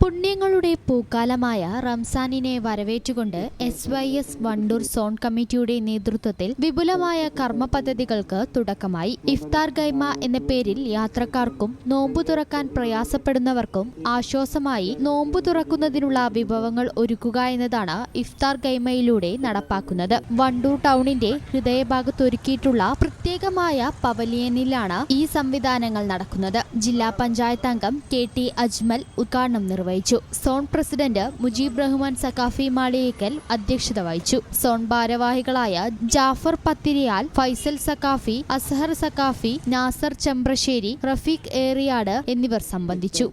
പുണ്യങ്ങളുടെ പൂക്കാലമായ റംസാനിനെ വരവേറ്റുകൊണ്ട് SYS Wandoor zone കമ്മിറ്റിയുടെ നേതൃത്വത്തിൽ വിപുലമായ കർമ്മ പദ്ധതികൾക്ക് തുടക്കമായി. ഇഫ്താർ ഗൈമ എന്ന പേരിൽ യാത്രക്കാർക്കും നോമ്പു തുറക്കാൻ പ്രയാസപ്പെടുന്നവർക്കും ആശ്വാസമായി നോമ്പു തുറക്കുന്നതിനുള്ള വിഭവങ്ങൾ ഒരുക്കുക എന്നതാണ് ഇഫ്താർ ഗൈമയിലൂടെ നടപ്പാക്കുന്നത്. വണ്ടൂർ ടൗണിന്റെ ഹൃദയഭാഗത്തൊരുക്കിയിട്ടുള്ള പ്രത്യേകമായ പവലിയനിലാണ് ഈ സംവിധാനങ്ങൾ നടക്കുന്നത്. ജില്ലാ പഞ്ചായത്ത് അംഗം KT അജ്മൽ ഉദ്ഘാടനം നിർവഹിച്ചു. സോൺ പ്രസിഡന്റ് മുജീബ് റഹ്മാൻ സഖാഫി മാളിയേക്കൽ അധ്യക്ഷത വഹിച്ചു. സോൺ ഭാരവാഹികളായ ജാഫർ പത്തിരിയാൽ, ഫൈസൽ സഖാഫി, അസ്ഹർ സഖാഫി, നാസർ ചെമ്പ്രശ്ശേരി, റഫീഖ് ഏറിയാട് എന്നിവർ സംബന്ധിച്ചു.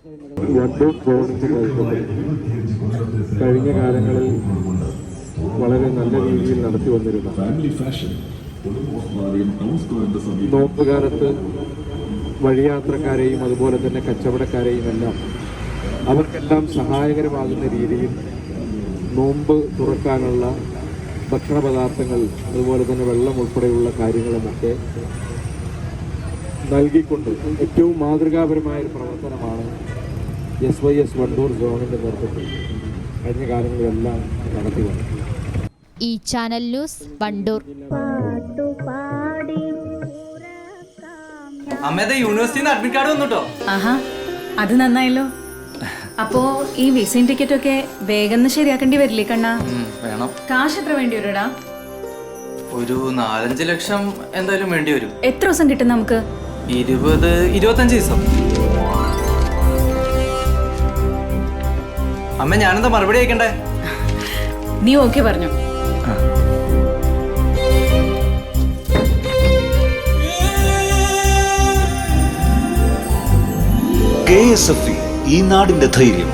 കഴിഞ്ഞ കാലങ്ങളിൽ വളരെ നല്ല രീതിയിൽ നടത്തി വന്നിരുന്ന നോമ്പുകാലത്ത് വഴിയാത്രക്കാരെയും അതുപോലെ തന്നെ കച്ചവടക്കാരെയും എല്ലാം അവർക്കെല്ലാം സഹായകരമാകുന്ന രീതിയിൽ നോമ്പ് തുറക്കാനുള്ള ഭക്ഷണ പദാർത്ഥങ്ങൾ അതുപോലെ തന്നെ വെള്ളം ഉൾപ്പെടെയുള്ള കാര്യങ്ങളുമൊക്കെ നൽകിക്കൊണ്ട് ഏറ്റവും മാതൃകാപരമായൊരു പ്രവർത്തനമാണ് SYS വണ്ടൂർ സോണിൻ്റെ നേതൃത്വത്തിൽ കഴിഞ്ഞ കാലങ്ങളിലെല്ലാം നടത്തി വന്നത്. ഈ ചാനൽ ന്യൂസ് വണ്ടൂർ. അമ്മേടെ യൂണിവേഴ്സിറ്റിന്ന് അഡ്മിറ്റ് കാർഡ് വന്നുട്ടോ. ആഹാ, അത് നന്നായല്ലോ. അപ്പോ ഈ വിസയും ടിക്കറ്റൊക്കെ വേഗം ശരിയാക്കേണ്ടി വരില്ലേ കണ്ണാ? വേണം. കാശ് എത്ര വേണ്ടി വരുടാ? ഒരു 4-5 ലക്ഷം എന്തായാലും വേണ്ടി വരും. എത്ര ദിവസം കിട്ടും നമുക്ക്? 20-25 ദിവസം. അമ്മ ഞാനെന്താ മറുപടി അയക്കണ്ടേ? നീ ഓക്കെ പറഞ്ഞു. KSFE, ഈ നാടിന്റെ ധൈര്യം.